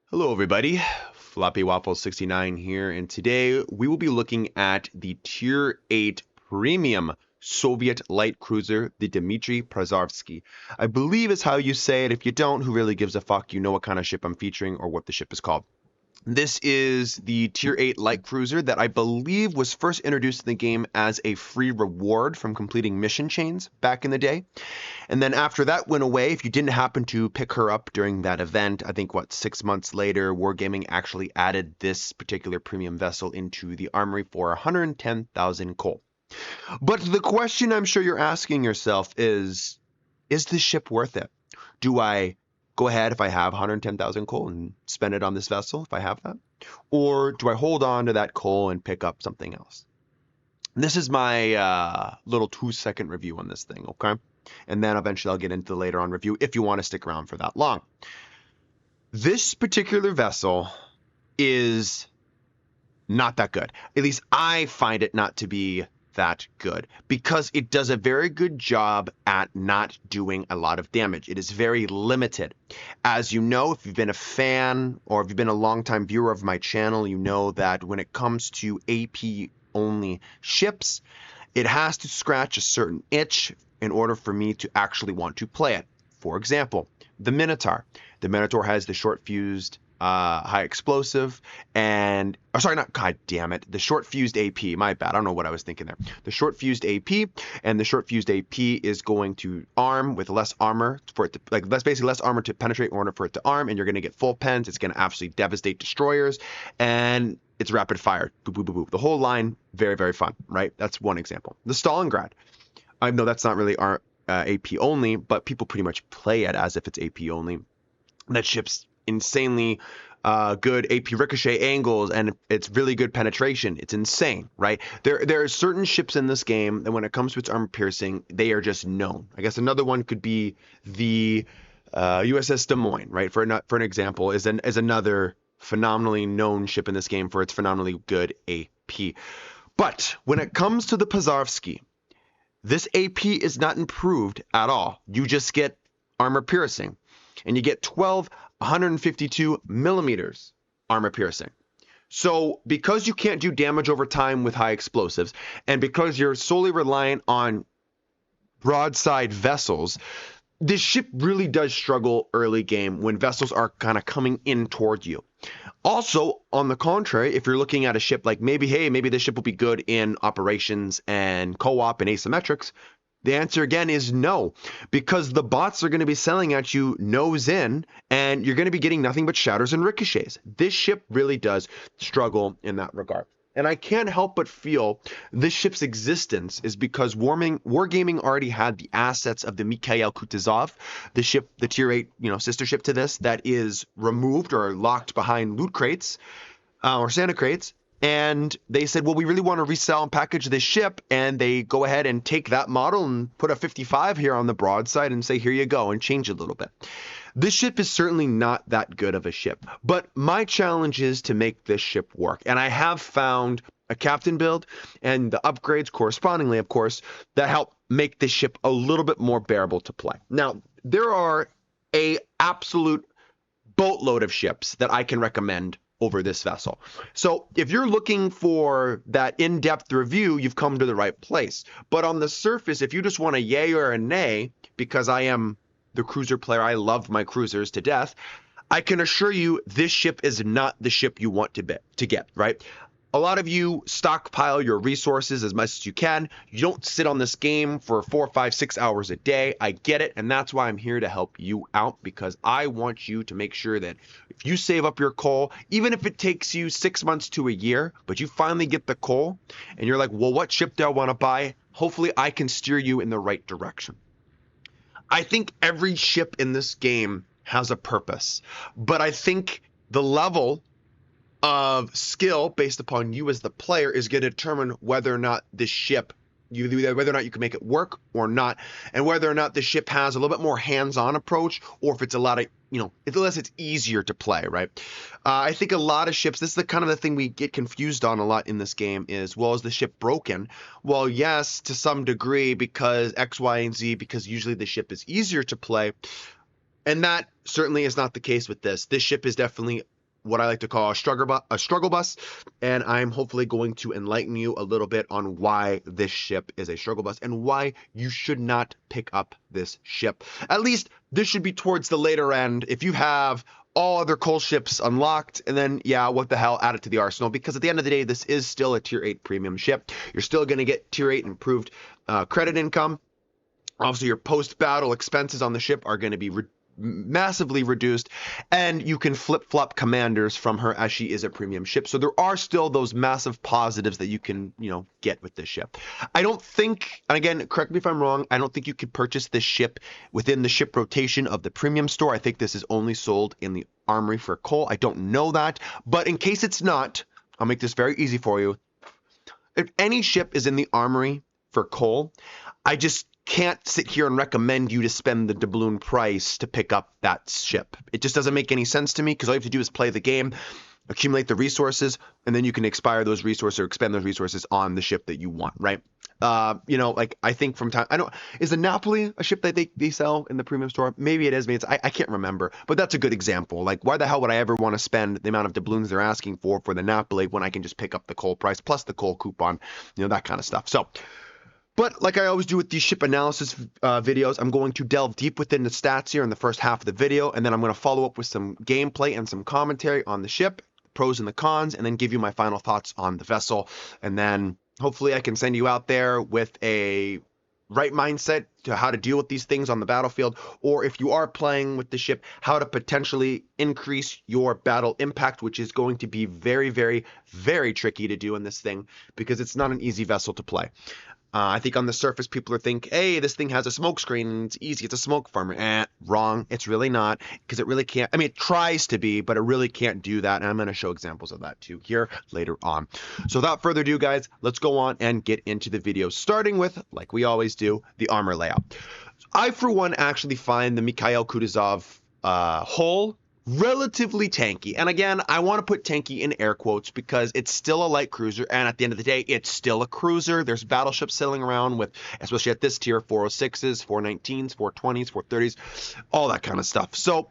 Hello everybody, Floppy Waffle 69 here, and today we will be looking at the Tier 8 Premium Soviet light cruiser, the Dmitry Pozharsky. I believe is how you say it. If you don't, who really gives a fuck? You know what kind of ship I'm featuring or what the ship is called. This is the Tier 8 light cruiser that I believe was first introduced in the game as a free reward from completing mission chains back in the day. And then after that went away, if you didn't happen to pick her up during that event, I think 6 months later, Wargaming actually added this particular premium vessel into the Armory for 110,000 coal. But the question I'm sure you're asking yourself is this ship worth it? Do I go ahead if I have 110,000 coal and spend it on this vessel if I have that? Or do I hold on to that coal and pick up something else? This is my little 2-second review on this thing, okay? And then eventually I'll get into the later on review if you want to stick around for that long. This particular vessel is not that good. At least I find it not to be that good because it does a very good job at not doing a lot of damage. It is very limited. As you know, if you've been a fan or if you've been a longtime viewer of my channel, you know that when it comes to AP only ships, it has to scratch a certain itch in order for me to actually want to play it. For example, the Minotaur. The Minotaur has the short fused high explosive and the short fused AP. My bad. I don't know what I was thinking there. The short fused AP, and the short fused AP is going to arm with less armor for it to basically less armor to penetrate in order for it to arm, and you're going to get full pens. It's going to absolutely devastate destroyers, and it's rapid fire. Boop, boop, boop, boop. The whole line, very, very fun, right? That's one example. The Stalingrad. I know that's not really our AP only, but people pretty much play it as if it's AP only. That ship's insanely good AP ricochet angles, and it's really good penetration. It's insane, right? There are certain ships in this game that when it comes to its armor piercing, they are just known. I guess another one could be the USS Des Moines, right? For an example, is another phenomenally known ship in this game for its phenomenally good AP. But when it comes to the Pozharsky, this AP is not improved at all. You just get armor piercing, and you get 152 millimeters armor piercing. So because you can't do damage over time with high explosives, and because you're solely reliant on broadside vessels, this ship really does struggle early game when vessels are kind of coming in toward you. Also, on the contrary, if you're looking at a ship like maybe this ship will be good in operations and co-op and asymmetrics, the answer again is no, because the bots are going to be selling at you nose in, and you're going to be getting nothing but shatters and ricochets. This ship really does struggle in that regard. And I can't help but feel this ship's existence is because Wargaming already had the assets of the Mikhail Kutuzov, the ship, the Tier 8, sister ship to this, that is removed or locked behind loot crates or Santa crates. And they said, well, we really want to resell and package this ship. And they go ahead and take that model and put a 55 here on the broadside and say, here you go, and change it a little bit. This ship is certainly not that good of a ship, but my challenge is to make this ship work. And I have found a captain build and the upgrades correspondingly, of course, that help make this ship a little bit more bearable to play. Now, there are an absolute boatload of ships that I can recommend over this vessel. So if you're looking for that in-depth review, you've come to the right place. But on the surface, if you just want a yay or a nay, because I am the cruiser player, I love my cruisers to death, I can assure you this ship is not the ship you want to get, right? A lot of you stockpile your resources as much as you can. You don't sit on this game for 4, 5, 6 hours a day. I get it, and that's why I'm here to help you out, because I want you to make sure that if you save up your coal, even if it takes you 6 months to a year, but you finally get the coal, and you're like, well, what ship do I want to buy? Hopefully I can steer you in the right direction. I think every ship in this game has a purpose. But I think the level of skill based upon you as the player is going to determine whether or not this ship, whether or not you can make it work or not, and whether or not the ship has a little bit more hands-on approach, or if it's a lot of, unless it's easier to play, right? I think a lot of ships, this is the kind of the thing we get confused on a lot in this game is, well, is the ship broken? Well, yes, to some degree, because X, Y, and Z, because usually the ship is easier to play. And that certainly is not the case with this. This ship is definitely what I like to call a struggle bus, and I'm hopefully going to enlighten you a little bit on why this ship is a struggle bus and why you should not pick up this ship. At least this should be towards the later end. If you have all other coal ships unlocked, and then, yeah, what the hell, add it to the arsenal, because at the end of the day, this is still a tier 8 premium ship. You're still going to get tier 8 improved credit income. Obviously, your post-battle expenses on the ship are going to be massively reduced, and you can flip-flop commanders from her as she is a premium ship. So there are still those massive positives that you can, get with this ship. I don't think, and again, correct me if I'm wrong, I don't think you could purchase this ship within the ship rotation of the premium store. I think this is only sold in the Armory for coal. I don't know that, but in case it's not, I'll make this very easy for you. If any ship is in the Armory for coal, I just can't sit here and recommend you to spend the doubloon price to pick up that ship. It just doesn't make any sense to me, because all you have to do is play the game, accumulate the resources, and then you can expire those resources or expend those resources on the ship that you want, right? Like I think from time, is the Napoli a ship that they sell in the premium store? Maybe it is, maybe I can't remember, but that's a good example. Like, why the hell would I ever want to spend the amount of doubloons they're asking for the Napoli when I can just pick up the coal price plus the coal coupon, that kind of stuff. So, but like I always do with these ship analysis videos, I'm going to delve deep within the stats here in the first half of the video, and then I'm going to follow up with some gameplay and some commentary on the ship, pros and the cons, and then give you my final thoughts on the vessel. And then hopefully I can send you out there with a right mindset to how to deal with these things on the battlefield, or if you are playing with the ship, how to potentially increase your battle impact, which is going to be very, very, very tricky to do in this thing, because it's not an easy vessel to play. I think on the surface, people are thinking, hey, this thing has a smoke screen and it's easy. It's a smoke farmer. Wrong. It's really not, because it really can't. I mean, it tries to be, but it really can't do that. And I'm going to show examples of that too here later on. So without further ado, guys, let's go on and get into the video, starting with, like we always do, the armor layout. I, for one, actually find the Mikhail Kutuzov hull relatively tanky. And again, I want to put tanky in air quotes because it's still a light cruiser, and at the end of the day, it's still a cruiser. There's battleships sailing around with, especially at this tier, 406s, 419s, 420s, 430s, all that kind of stuff. So,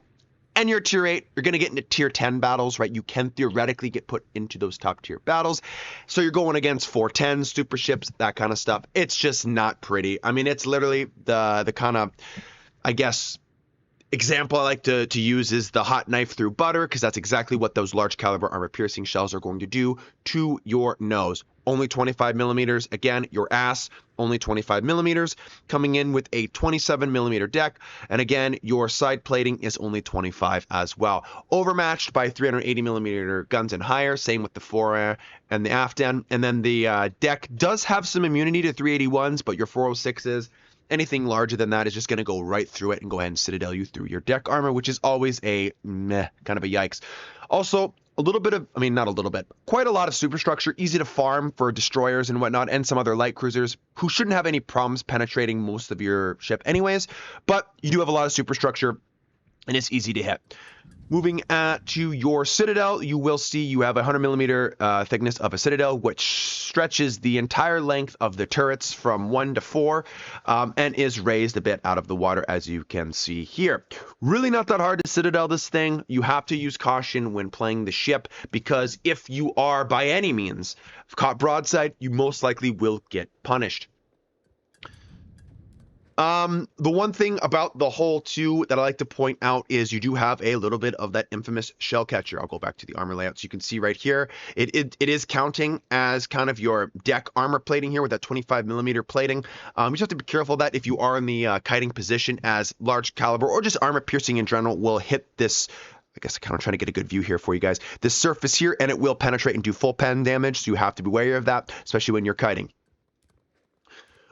and you're tier 8, you're going to get into tier 10 battles, right? You can theoretically get put into those top tier battles. So you're going against 410s, super ships, that kind of stuff. It's just not pretty. I mean, it's literally the kind of, I guess, example I like to use is the hot knife through butter, because that's exactly what those large caliber armor piercing shells are going to do to your nose. Only 25 millimeters. Again, your ass, only 25 millimeters, coming in with a 27 millimeter deck. And again, your side plating is only 25 as well. Overmatched by 380 millimeter guns and higher. Same with the fore and the aft end. And then the deck does have some immunity to 381s, but your 406s, anything larger than that is just going to go right through it and go ahead and citadel you through your deck armor, which is always a meh, kind of a yikes. Also, a little bit of, I mean, not a little bit, quite a lot of superstructure, easy to farm for destroyers and whatnot, and some other light cruisers who shouldn't have any problems penetrating most of your ship anyways, but you do have a lot of superstructure, and it's easy to hit. Moving to your citadel, you will see you have a 100 millimeter thickness of a citadel, which stretches the entire length of the turrets from 1 to 4 and is raised a bit out of the water, as you can see here. Really not that hard to citadel this thing. You have to use caution when playing the ship, because if you are by any means caught broadside, you most likely will get punished. The one thing about the hull too that I like to point out is you do have a little bit of that infamous shell catcher. I'll go back to the armor layout so you can see right here. It is counting as kind of your deck armor plating here with that 25 millimeter plating. You just have to be careful that if you are in the kiting position, as large caliber or just armor piercing in general will hit this. I guess I'm kind of trying to get a good view here for you guys. This surface here, and it will penetrate and do full pen damage. So you have to be wary of that, especially when you're kiting.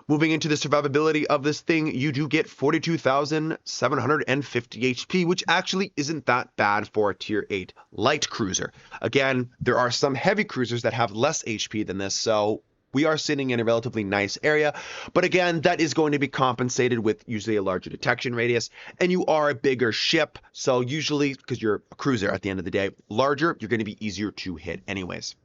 Moving into the survivability of this thing, you do get 42,750 HP, which actually isn't that bad for a tier 8 light cruiser. Again, there are some heavy cruisers that have less HP than this, so we are sitting in a relatively nice area. But again, that is going to be compensated with usually a larger detection radius, and you are a bigger ship, so usually, because you're a cruiser at the end of the day, larger, you're going to be easier to hit anyways.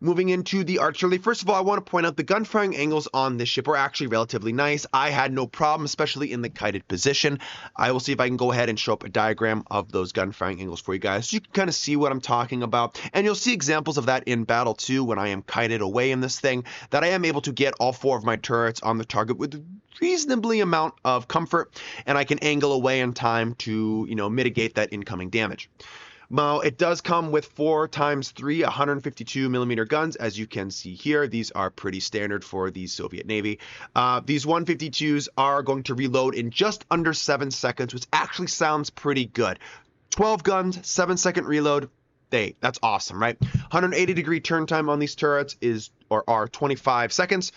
Moving into the artillery, first of all, I want to point out the gun firing angles on this ship are actually relatively nice. I had no problem, especially in the kited position. I will see if I can go ahead and show up a diagram of those gun firing angles for you guys, so you can kind of see what I'm talking about. And you'll see examples of that in battle too, when I am kited away in this thing, that I am able to get all 4 of my turrets on the target with reasonably amount of comfort, and I can angle away in time to, mitigate that incoming damage. Now, it does come with 4x3 152mm guns, as you can see here. These are pretty standard for the Soviet Navy. These 152s are going to reload in just under 7 seconds, which actually sounds pretty good. 12 guns, 7-second reload. Hey, that's awesome, right? 180-degree turn time on these turrets are 25 seconds.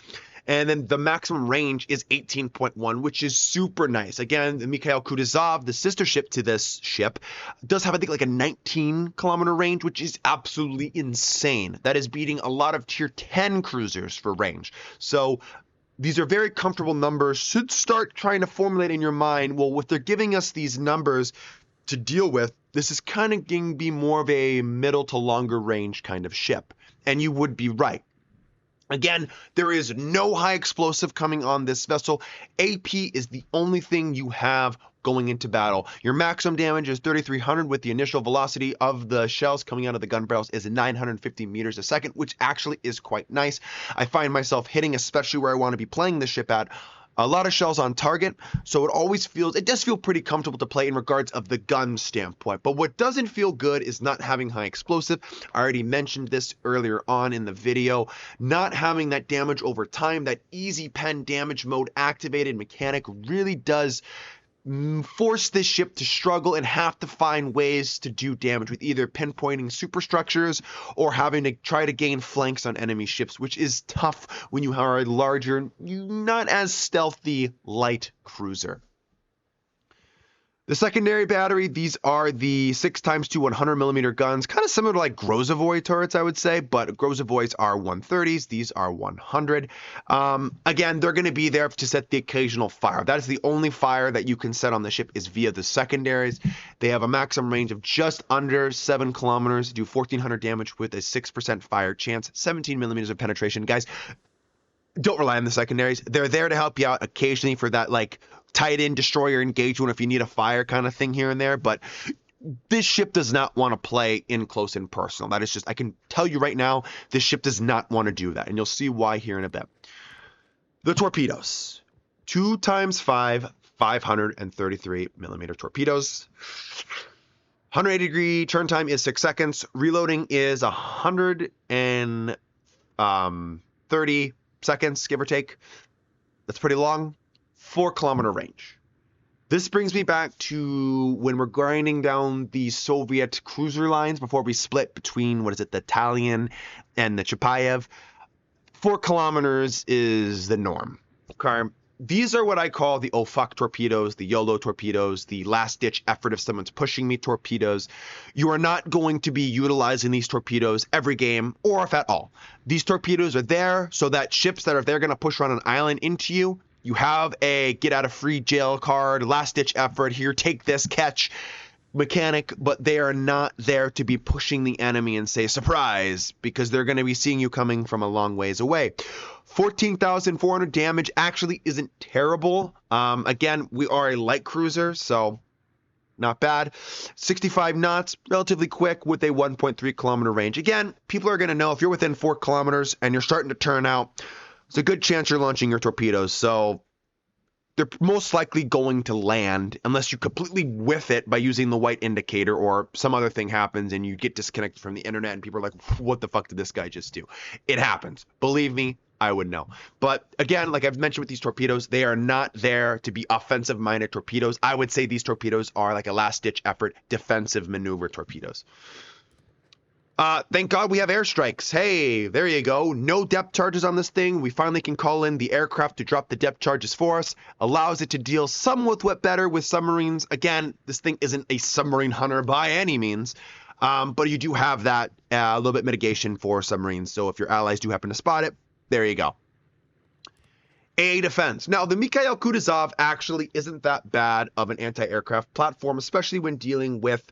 And then the maximum range is 18.1, which is super nice. Again, the Mikhail Kutuzov, the sister ship to this ship, does have, I think, like a 19-kilometer range, which is absolutely insane. That is beating a lot of tier 10 cruisers for range. So these are very comfortable numbers. Should start trying to formulate in your mind, well, if they're giving us these numbers to deal with, this is kind of going to be more of a middle to longer range kind of ship. And you would be right. Again, there is no high explosive coming on this vessel. AP is the only thing you have going into battle. Your maximum damage is 3,300 with the initial velocity of the shells coming out of the gun barrels is 950 meters a second, which actually is quite nice. I find myself hitting, especially where I want to be playing the ship at, a lot of shells on target, so it does feel pretty comfortable to play in regards of the gun standpoint. But what doesn't feel good is not having high explosive. I already mentioned this earlier on in the video. Not having that damage over time, that easy pen damage mode activated mechanic really does force this ship to struggle and have to find ways to do damage with either pinpointing superstructures or having to try to gain flanks on enemy ships, which is tough when you are a larger, not as stealthy light cruiser. The secondary battery, these are the 6x2 100mm guns, kind of similar to like Grozavoy turrets, I would say, but Grozavoys are 130s, these are 100. Again, they're going to be there to set the occasional fire. That is the only fire that you can set on the ship is via the secondaries. They have a maximum range of just under 7 kilometers, do 1,400 damage with a 6% fire chance, 17mm of penetration. Guys, don't rely on the secondaries. They're there to help you out occasionally for that, like, tied-in destroyer engagement if you need a fire kind of thing here and there, but this ship does not want to play in close and personal. That is just, I can tell you right now, this ship does not want to do that, and you'll see why here in a bit. The torpedoes. 2x5 533mm torpedoes. 180-degree turn time is 6 seconds. Reloading is 130 seconds, give or take. That's pretty long. 4-kilometer range. This brings me back to when we're grinding down the Soviet cruiser lines before we split between, the Italian and the Chapayev. 4 kilometers is the norm. Okay. These are what I call the oh fuck torpedoes, the YOLO torpedoes, the last ditch effort if someone's pushing me torpedoes. You are not going to be utilizing these torpedoes every game, or if at all. These torpedoes are there so that ships that are there going to push around an island into you, you have a get out of free jail card, last ditch effort, here, take this, catch mechanic, but they are not there to be pushing the enemy and say surprise, because they're going to be seeing you coming from a long ways away. 14,400 damage actually isn't terrible. Again, we are a light cruiser, so not bad. 65 knots, relatively quick with a 1.3 kilometer range. Again, people are going to know if you're within 4 kilometers and you're starting to turn out, it's a good chance you're launching your torpedoes, so they're most likely going to land unless you completely whiff it by using the white indicator or some other thing happens and you get disconnected from the internet and people are like, what the fuck did this guy just do? It happens. Believe me, I would know. But again, like I've mentioned with these torpedoes, they are not there to be offensive-minded torpedoes. I would say these torpedoes are like a last-ditch effort defensive maneuver torpedoes. Thank God we have airstrikes. Hey, there you go. No depth charges on this thing. We finally can call in the aircraft to drop the depth charges for us. Allows it to deal somewhat better with submarines. Again, this thing isn't a submarine hunter by any means, but you do have that a little bit mitigation for submarines. So if your allies do happen to spot it, there you go. A defense. Now, the Mikhail Kutuzov actually isn't that bad of an anti-aircraft platform, especially when dealing with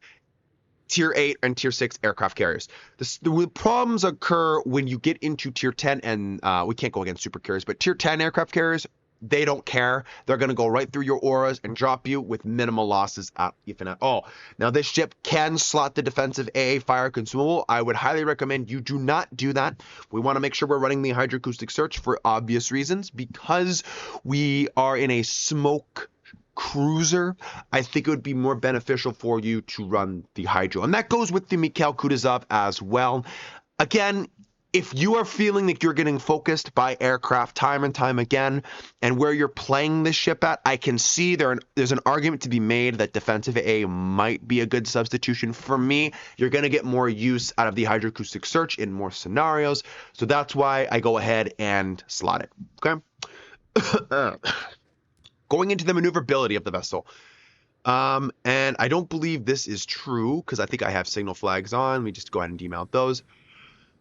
Tier 8 and Tier 6 aircraft carriers. The problems occur when you get into Tier 10, and we can't go against super carriers, but Tier 10 aircraft carriers, they don't care. They're going to go right through your auras and drop you with minimal losses, if at all. Now, this ship can slot the defensive AA fire consumable. I would highly recommend you do not do that. We want to make sure we're running the hydroacoustic search for obvious reasons. Because we are in a smoke cruiser, I think it would be more beneficial for you to run the hydro. And that goes with the Mikhail Kutuzov as well. Again, if you are feeling that you're getting focused by aircraft time and time again, and where you're playing this ship at, I can see there's an argument to be made that defensive A might be a good substitution. For me, you're going to get more use out of the hydroacoustic search in more scenarios, so that's why I go ahead and slot it. Okay. Going into the maneuverability of the vessel. And I don't believe this is true because I think I have signal flags on. Let me just go ahead and demount those.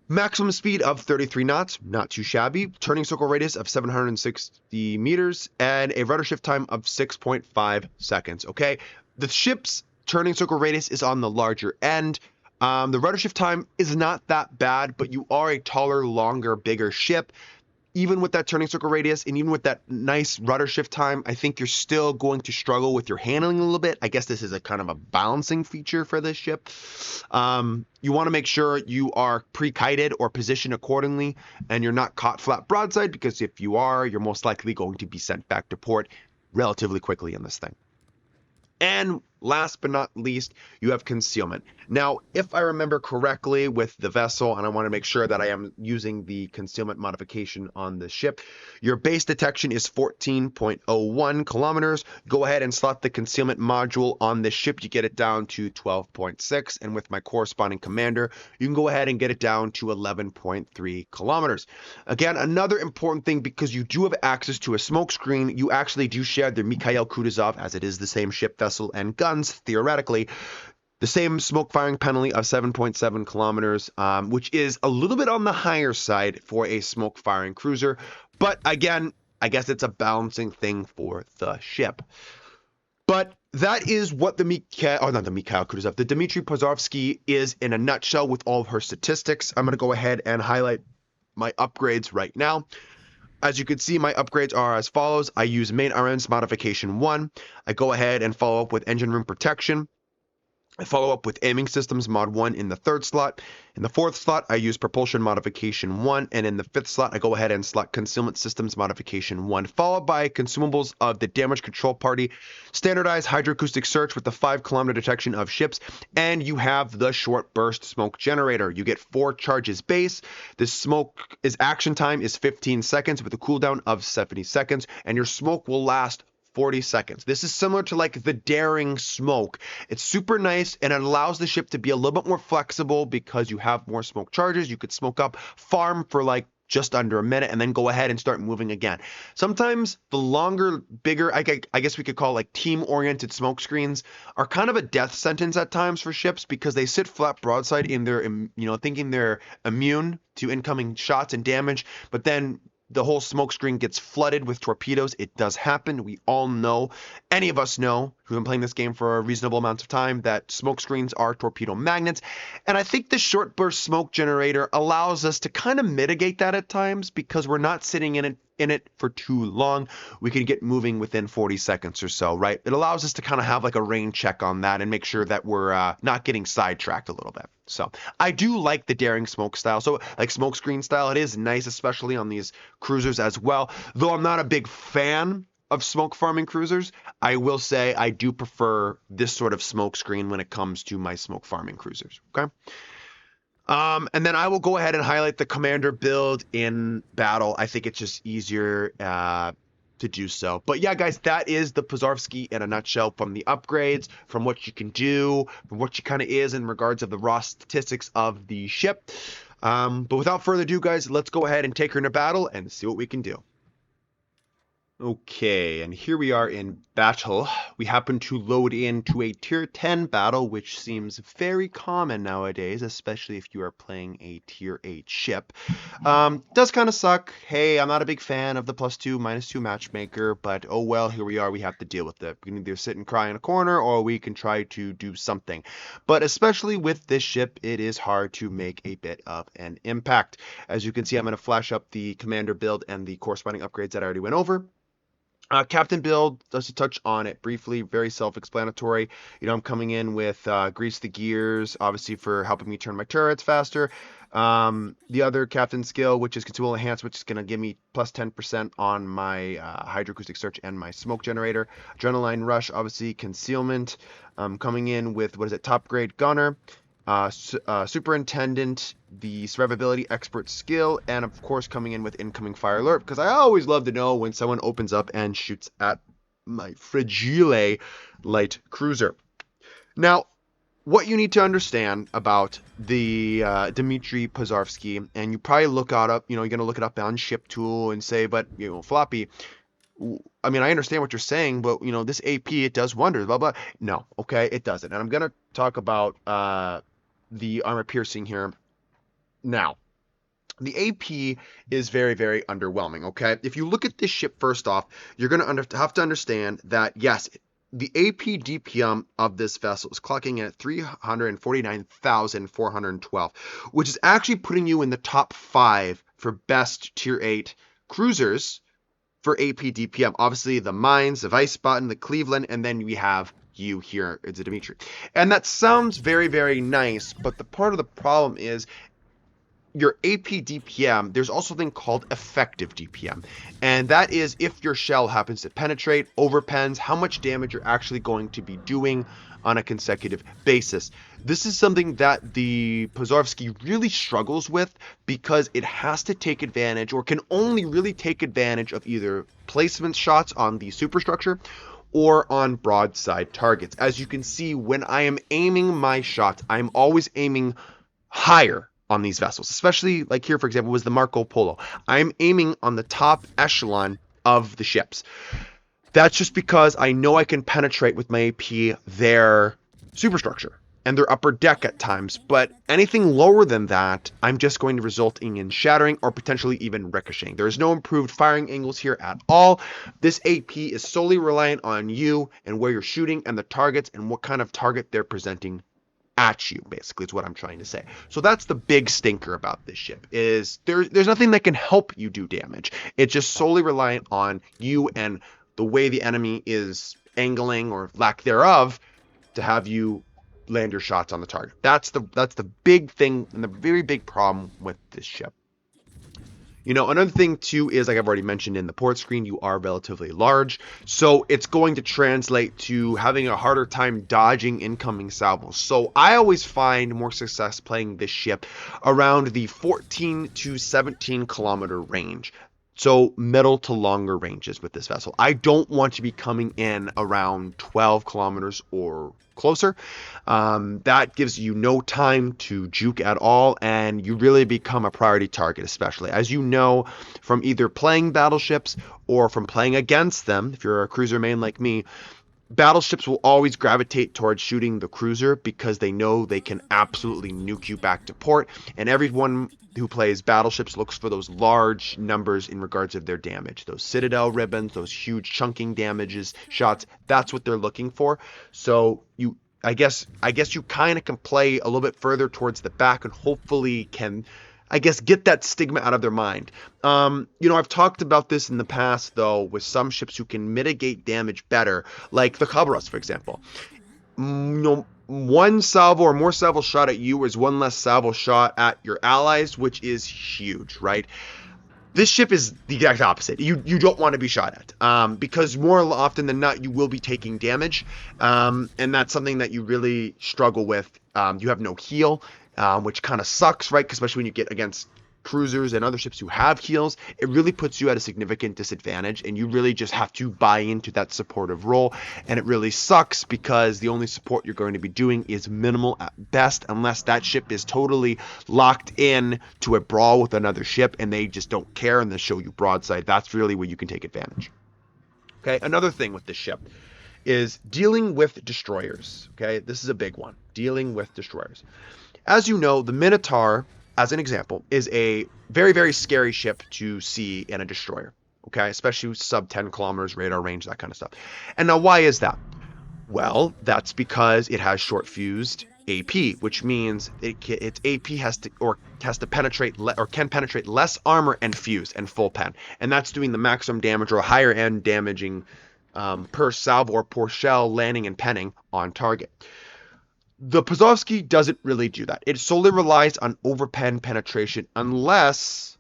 Maximum speed of 33 knots, not too shabby. Turning circle radius of 760 meters and a rudder shift time of 6.5 seconds. Okay, the ship's turning circle radius is on the larger end. The rudder shift time is not that bad, but you are a taller, longer, bigger ship. Even with that turning circle radius and even with that nice rudder shift time, I think you're still going to struggle with your handling a little bit. I guess this is a kind of a balancing feature for this ship. You want to make sure you are pre-kited or positioned accordingly and you're not caught flat broadside, because if you are, you're most likely going to be sent back to port relatively quickly in this thing. And last but not least, you have concealment. Now, if I remember correctly with the vessel, and I want to make sure that I am using the concealment modification on the ship, your base detection is 14.01 kilometers. Go ahead and slot the concealment module on the ship. You get it down to 12.6, and with my corresponding commander, you can go ahead and get it down to 11.3 kilometers. Again, another important thing, because you do have access to a smoke screen, you actually do share the Mikhail Kutuzov, as it is the same ship, vessel, and guns, theoretically, the same smoke firing penalty of 7.7 kilometers, which is a little bit on the higher side for a smoke firing cruiser. But again, I guess it's a balancing thing for the ship. But that is what the Dmitry Pozharsky is in a nutshell with all of her statistics. I'm going to go ahead and highlight my upgrades right now. As you can see, my upgrades are as follows. I use main RN's modification 1. I go ahead and follow up with engine room protection. I follow up with aiming systems mod 1 in the 3rd slot. In the 4th slot, I use propulsion modification 1. And in the 5th slot, I go ahead and slot concealment systems modification 1, followed by consumables of the damage control party, standardized hydroacoustic search with the 5-kilometer detection of ships, and you have the short burst smoke generator. You get 4 charges base. This smoke action time is 15 seconds with a cooldown of 70 seconds, and your smoke will last 40 seconds. This is similar to like the Daring smoke. It's super nice, and it allows the ship to be a little bit more flexible because you have more smoke charges. You could smoke up, farm for like just under a minute, and then go ahead and start moving again. Sometimes the longer, bigger, I guess we could call like team-oriented smoke screens are kind of a death sentence at times for ships, because they sit flat broadside in their, thinking they're immune to incoming shots and damage, but then the whole smoke screen gets flooded with torpedoes. It does happen. We all know, any of us know, who've been playing this game for a reasonable amount of time, that smoke screens are torpedo magnets. And I think the short burst smoke generator allows us to kind of mitigate that at times, because we're not sitting in it for too long. We can get moving within 40 seconds or so, right? It allows us to kind of have like a rain check on that and make sure that we're not getting sidetracked a little bit. So I do like the Daring smoke style. So like smoke screen style, it is nice, especially on these cruisers as well. Though I'm not a big fan of smoke farming cruisers, I will say I do prefer this sort of smoke screen when it comes to my smoke farming cruisers. Okay. And then I will go ahead and highlight the commander build in battle. I think it's just easier. to do so. But yeah, guys, that is the Pozharsky in a nutshell, from the upgrades, from what you can do, from what she kind of is in regards of the raw statistics of the ship. But without further ado, guys, let's go ahead and take her into battle and see what we can do. Okay, and here we are in battle. We happen to load into a tier 10 battle, which seems very common nowadays, especially if you are playing a tier 8 ship. Does kind of suck. Hey, I'm not a big fan of the +2, -2 matchmaker, but oh well, here we are. We have to deal with it. We can either sit and cry in a corner, or we can try to do something. But especially with this ship, it is hard to make a bit of an impact. As you can see, I'm going to flash up the commander build and the corresponding upgrades that I already went over. Captain build, just to touch on it briefly, very self-explanatory. I'm coming in with grease the gears, obviously for helping me turn my turrets faster. The other captain skill, which is consumable enhance, which is going to give me plus 10% on my hydroacoustic search and my smoke generator. Adrenaline rush, obviously concealment. Coming in with, top grade gunner. Superintendent, the survivability expert skill, and of course coming in with incoming fire alert, because I always love to know when someone opens up and shoots at my fragile light cruiser. Now, what you need to understand about the Dmitry Pozharsky, and you probably look it up, you're going to look it up on ShipTool and say, but Floppy, I mean, I understand what you're saying, but this AP, it does wonders, blah blah. No, okay, it doesn't. And I'm going to talk about the armor piercing here. Now, the AP is very, very underwhelming, okay? If you look at this ship first off, you're going to have to understand that, yes, the AP DPM of this vessel is clocking in at 349,412, which is actually putting you in the top 5 for best tier 8 cruisers for AP DPM. Obviously, the Mines, the Weissbotten, the Cleveland, and then we have you here, it's a Dmitry. And that sounds very, very nice, but the part of the problem is your AP DPM, there's also a thing called effective DPM. And that is if your shell happens to penetrate, overpens, how much damage you're actually going to be doing on a consecutive basis. This is something that the Pozharsky really struggles with, because it has to take advantage, or can only really take advantage of, either placement shots on the superstructure or on broadside targets. As you can see, when I am aiming my shots, I'm always aiming higher on these vessels, especially like here, for example, was the Marco Polo. I'm aiming on the top echelon of the ships. That's just because I know I can penetrate with my AP their superstructure and their upper deck at times, but anything lower than that, I'm just going to result in shattering or potentially even ricocheting. There is no improved firing angles here at all. This AP is solely reliant on you and where you're shooting and the targets and what kind of target they're presenting at you, basically, is what I'm trying to say. So that's the big stinker about this ship, is there's nothing that can help you do damage. It's just solely reliant on you and the way the enemy is angling, or lack thereof, to have you land your shots on the target. That's the big thing and the very big problem with this ship. Another thing too is, like I've already mentioned in the port screen, you are relatively large, so it's going to translate to having a harder time dodging incoming salvos. So I always find more success playing this ship around the 14 to 17 kilometer range. So middle to longer ranges with this vessel. I don't want to be coming in around 12 kilometers or closer. That gives you no time to juke at all, and you really become a priority target, especially. As you know, from either playing battleships or from playing against them, if you're a cruiser main like me, battleships will always gravitate towards shooting the cruiser because they know they can absolutely nuke you back to port, and everyone who plays battleships looks for those large numbers in regards of their damage. Those citadel ribbons, those huge chunking damages, shots, that's what they're looking for. So I guess you kind of can play a little bit further towards the back and hopefully can, get that stigma out of their mind. I've talked about this in the past, though, with some ships who can mitigate damage better, like the Khabarovsk, for example. One salvo or more salvo shot at you is one less salvo shot at your allies, which is huge, right? This ship is the exact opposite. You don't want to be shot at, because more often than not, you will be taking damage, and that's something that you really struggle with. You have no heal, which kind of sucks, right? Especially when you get against cruisers and other ships who have heals, it really puts you at a significant disadvantage, and you really just have to buy into that supportive role. And it really sucks because the only support you're going to be doing is minimal at best, unless that ship is totally locked in to a brawl with another ship and they just don't care and they show you broadside. That's really where you can take advantage. Okay, another thing with this ship is dealing with destroyers. Okay, this is a big one, dealing with destroyers. As you know, the Minotaur, as an example, is a very, very scary ship to see in a destroyer. Okay, especially sub 10 kilometers radar range, that kind of stuff. And now, why is that? Well, that's because it has short fused AP, which means its AP has to penetrate or can penetrate less armor and fuse and full pen, and that's doing the maximum damage or higher end damaging per salvo or per shell landing and penning on target. The Pozharsky doesn't really do that. It solely relies on overpen penetration unless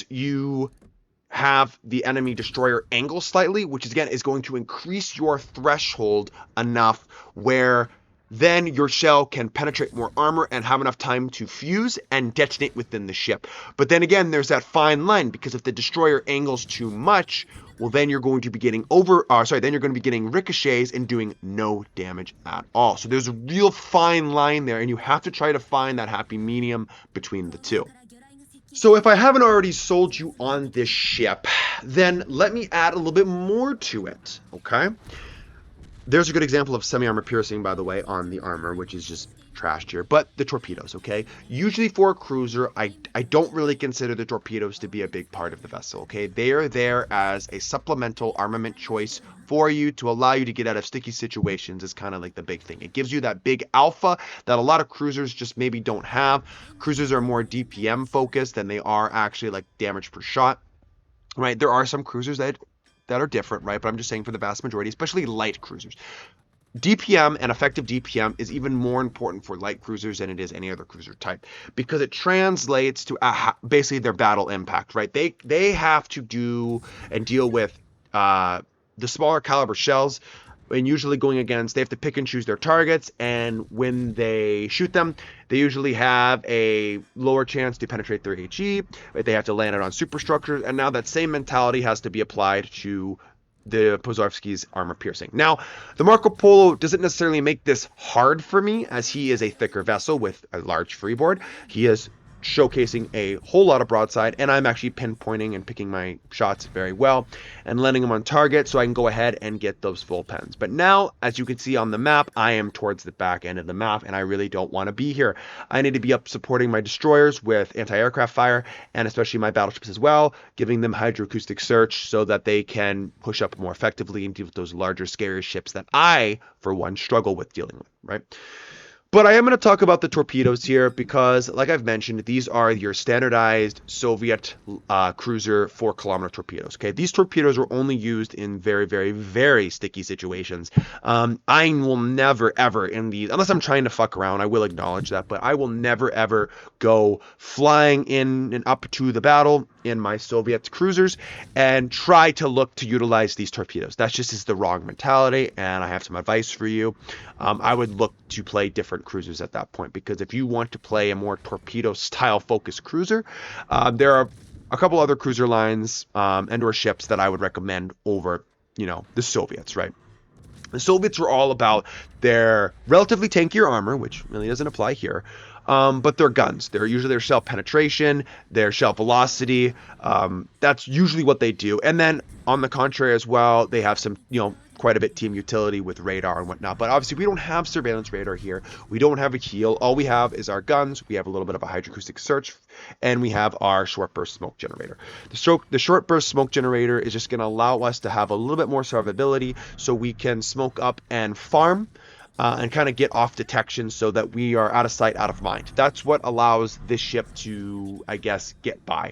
you have the enemy destroyer angle slightly, which is, again, is going to increase your threshold enough where then your shell can penetrate more armor and have enough time to fuse and detonate within the ship. But then again, there's that fine line, because if the destroyer angles too much, well, then you're going to be getting then you're going to be getting ricochets and doing no damage at all. So there's a real fine line there, and you have to try to find that happy medium between the two. So if I haven't already sold you on this ship, then let me add a little bit more to it, okay? There's a good example of semi-armor piercing, by the way, on the armor, which is just trashed here. But the torpedoes, okay? Usually for a cruiser, I don't really consider the torpedoes to be a big part of the vessel, okay? They are there as a supplemental armament choice for you to allow you to get out of sticky situations is kind of like the big thing. It gives you that big alpha that a lot of cruisers just maybe don't have. Cruisers are more DPM focused than they are actually like damage per shot, right? There are some cruisers that are different, right? But I'm just saying for the vast majority, especially light cruisers, DPM and effective DPM is even more important for light cruisers than it is any other cruiser type, because it translates to basically their battle impact, right? They have to do and deal with the smaller caliber shells, and usually they have to pick and choose their targets, and when they shoot them, they usually have a lower chance to penetrate their HE, right? They have to land it on superstructures, and now that same mentality has to be applied to the Pozharsky's armor piercing. Now, the Marco Polo doesn't necessarily make this hard for me, as he is a thicker vessel with a large freeboard. He is showcasing a whole lot of broadside, and I'm actually pinpointing and picking my shots very well and landing them on target so I can go ahead and get those full pens. But now, as you can see on the map, I am towards the back end of the map, and I really don't want to be here. I need to be up supporting my destroyers with anti-aircraft fire, and especially my battleships as well, giving them hydroacoustic search so that they can push up more effectively and deal with those larger, scarier ships that I, for one, struggle with dealing with, right? But I am going to talk about the torpedoes here because, like I've mentioned, these are your standardized Soviet cruiser 4-kilometer torpedoes. Okay, these torpedoes were only used in very, very, very sticky situations. I will never, ever in these, unless I'm trying to fuck around, I will acknowledge that, but I will never, ever go flying in and up to the battle in my Soviet cruisers and try to look to utilize these torpedoes. That's just is the wrong mentality, and I have some advice for you. I would look to play different cruisers at that point, because if you want to play a more torpedo style focused cruiser, there are a couple other cruiser lines and or ships that I would recommend over, the Soviets, right? The Soviets were all about their relatively tankier armor, which really doesn't apply here, but their guns. They're usually their shell penetration, their shell velocity. That's usually what they do. And then on the contrary as well, they have some, quite a bit team utility with radar and whatnot. But obviously we don't have surveillance radar here. We don't have a heel. All we have is our guns. We have a little bit of a hydroacoustic search, and we have our short burst smoke generator. The short burst smoke generator is just going to allow us to have a little bit more survivability so we can smoke up and farm and kind of get off detection so that we are out of sight, out of mind. That's what allows this ship to, I guess, get by.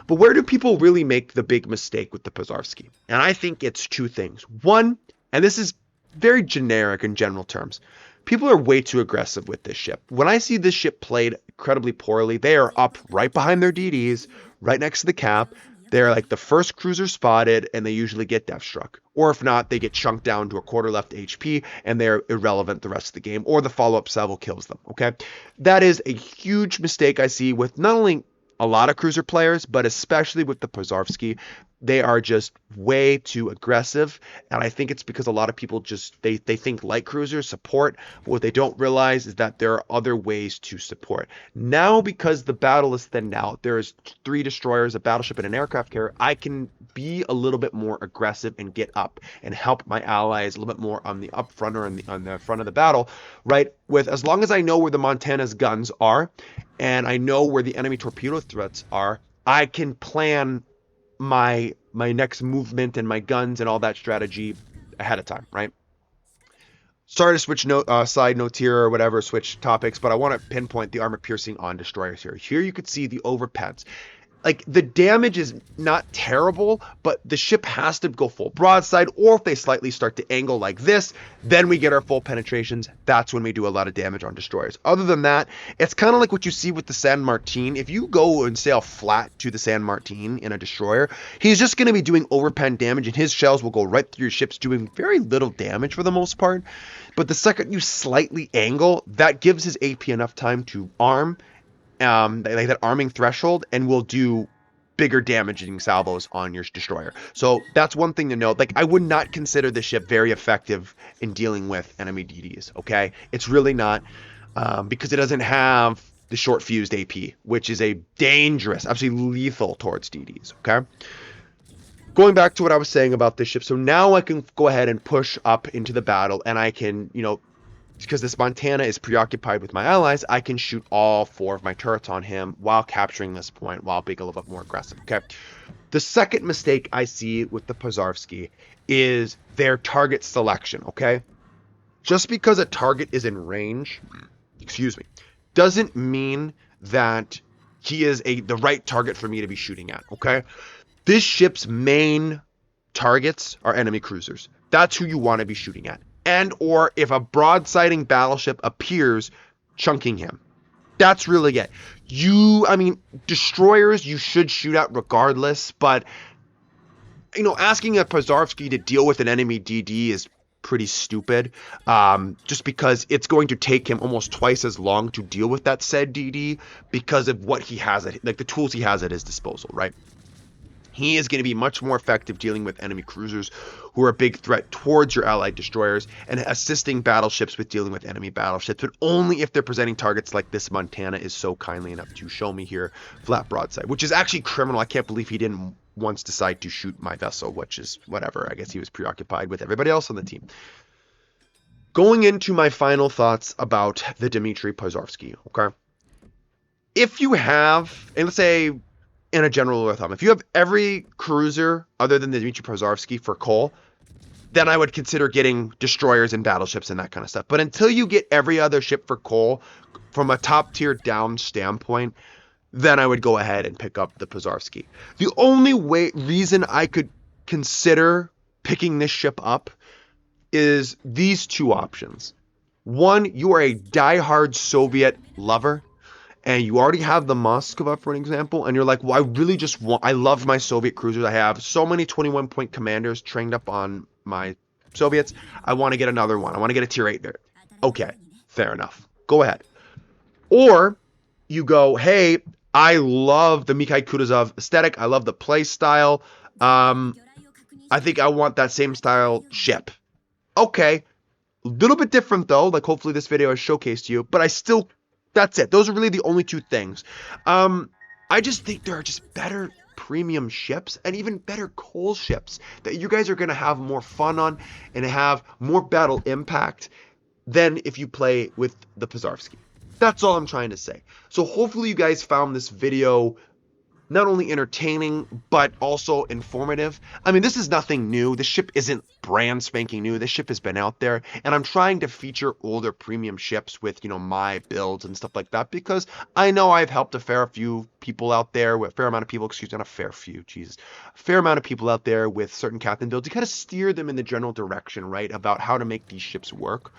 But where do people really make the big mistake with the Pozharsky? And I think it's two things. One, and this is very generic in general terms, people are way too aggressive with this ship. When I see this ship played incredibly poorly, they are up right behind their DDs, right next to the cap, They're like the first cruiser spotted, and they usually get death struck. Or if not, they get chunked down to a quarter left HP, and they're irrelevant the rest of the game, or the follow-up salvo kills them, okay? That is a huge mistake I see with not only a lot of cruiser players, but especially with the Pozharsky. They are just way too aggressive, and I think it's because a lot of people just they think light cruisers support, but what they don't realize is that there are other ways to support. Now, because the battle is thinned out, there's 3 destroyers, a battleship, and an aircraft carrier, I can be a little bit more aggressive and get up and help my allies a little bit more on the up front or on the front of the battle, right? With as long as I know where the Montana's guns are and I know where the enemy torpedo threats are, I can plan my next movement and my guns and all that strategy ahead of time, right? Sorry to switch side notes here or whatever, switch topics, but I want to pinpoint the armor piercing on destroyers here. Here you could see the overpens. Like, the damage is not terrible, but the ship has to go full broadside, or if they slightly start to angle like this, then we get our full penetrations. That's when we do a lot of damage on destroyers. Other than that, it's kind of like what you see with the San Martin. If you go and sail flat to the San Martin in a destroyer, he's just going to be doing overpen damage, and his shells will go right through your ships, doing very little damage for the most part. But the second you slightly angle, that gives his AP enough time to arm, like that arming threshold, and will do bigger damaging salvos on your destroyer. So that's one thing to note. Like, I would not consider this ship very effective in dealing with enemy DDs, okay? It's really not, because it doesn't have the short fused AP, which is a dangerous, absolutely lethal towards DDs, okay? Going back to what I was saying about this ship, so now I can go ahead and push up into the battle, and I can, because this Montana is preoccupied with my allies, I can shoot all 4 of my turrets on him while capturing this point, while being a little bit more aggressive, okay? The second mistake I see with the Pozharsky is their target selection, okay? Just because a target is in range, doesn't mean that he is the right target for me to be shooting at, okay? This ship's main targets are enemy cruisers. That's who you want to be shooting at. And or if a broadsiding battleship appears, chunking him. That's really it. Destroyers you should shoot at regardless, but asking a Pozharsky to deal with an enemy DD is pretty stupid, just because it's going to take him almost twice as long to deal with that said DD because of what he has the tools he has at his disposal, right? He is going to be much more effective dealing with enemy cruisers who are a big threat towards your allied destroyers and assisting battleships with dealing with enemy battleships, but only if they're presenting targets like this Montana is so kindly enough to show me here, flat broadside, which is actually criminal. I can't believe he didn't once decide to shoot my vessel, which is whatever. I guess he was preoccupied with everybody else on the team. Going into my final thoughts about the Dmitry Pozharsky, okay? If you have, and let's say, in a general rule of thumb, if you have every cruiser other than the Dmitry Pozharsky for coal, then I would consider getting destroyers and battleships and that kind of stuff. But until you get every other ship for coal from a top tier down standpoint, then I would go ahead and pick up the Pozharsky. The only reason I could consider picking this ship up is these 2 options. One, you are a diehard Soviet lover, and you already have the Moskva, for an example, and you're like, well, I love my Soviet cruisers. I have so many 21-point commanders trained up on my Soviets. I want to get another one. I want to get a tier 8 there. Okay, fair enough. Go ahead. Or you go, hey, I love the Mikhail Kutuzov aesthetic. I love the play style. I think I want that same style ship. Okay, a little bit different though. Like, hopefully this video has showcased you, but that's it. Those are really the only 2 things. I just think there are just better premium ships and even better coal ships that you guys are going to have more fun on and have more battle impact than if you play with the Pozharsky. That's all I'm trying to say. So hopefully you guys found this video not only entertaining, but also informative. I mean, this is nothing new. This ship isn't brand spanking new. This ship has been out there, and I'm trying to feature older premium ships with, my builds and stuff like that, because I know I've helped a fair amount of people out there with certain captain builds to kind of steer them in the general direction, right, about how to make these ships work.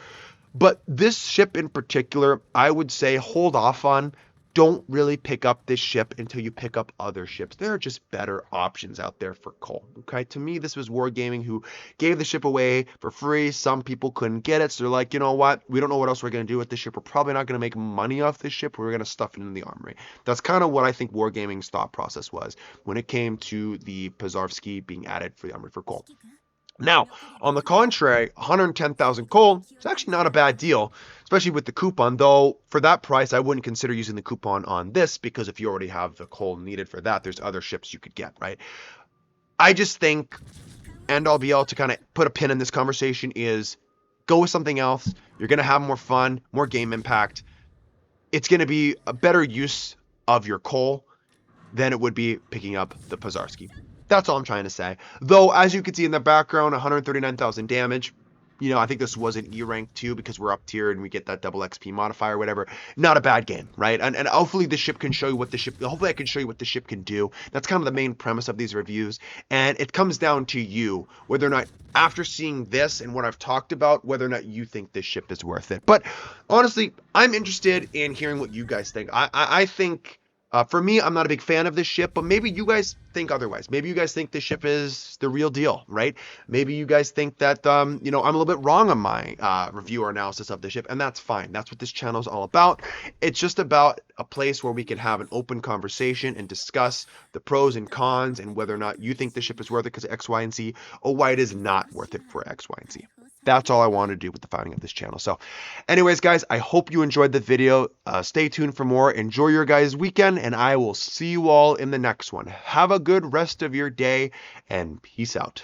But this ship in particular, I would say hold off on. don't really pick up this ship until you pick up other ships. There are just better options out there for coal. Okay, to me, this was Wargaming who gave the ship away for free. Some people couldn't get it, so they're like, you know what? We don't know what else we're going to do with this ship. We're probably not going to make money off this ship. We're going to stuff it in the armory. That's kind of what I think Wargaming's thought process was when it came to the Pozharsky being added for the armory for coal. Now, on the contrary, 110,000 coal is actually not a bad deal, especially with the coupon, though for that price, I wouldn't consider using the coupon on this because if you already have the coal needed for that, there's other ships you could get, right? I just think, and I'll be able to kind of put a pin in this conversation, is go with something else. You're going to have more fun, more game impact. It's going to be a better use of your coal than it would be picking up the Pozharsky. That's all I'm trying to say. Though, as you can see in the background, 139,000 damage. You know, I think this was an E rank too because we're up tier and we get that double XP modifier or whatever. Not a bad game, right? And hopefully the ship can show you what the ship, hopefully I can show you what the ship can do. That's kind of the main premise of these reviews. And it comes down to you, whether or not, after seeing this and what I've talked about, whether or not you think this ship is worth it. But honestly, I'm interested in hearing what you guys think. I think... for me, I'm not a big fan of this ship, but maybe you guys think otherwise. Maybe you guys think this ship is the real deal, right? Maybe you guys think that, you know, I'm a little bit wrong on my review or analysis of the ship, and that's fine. That's what this channel is all about. It's just about a place where we can have an open conversation and discuss the pros and cons and whether or not you think the ship is worth it because of X, Y, and Z, or why it is not worth it for X, Y, and Z. That's all I want to do with the founding of this channel. So anyways, guys, I hope you enjoyed the video. Stay tuned for more. Enjoy your guys' weekend, and I will see you all in the next one. Have a good rest of your day, and peace out.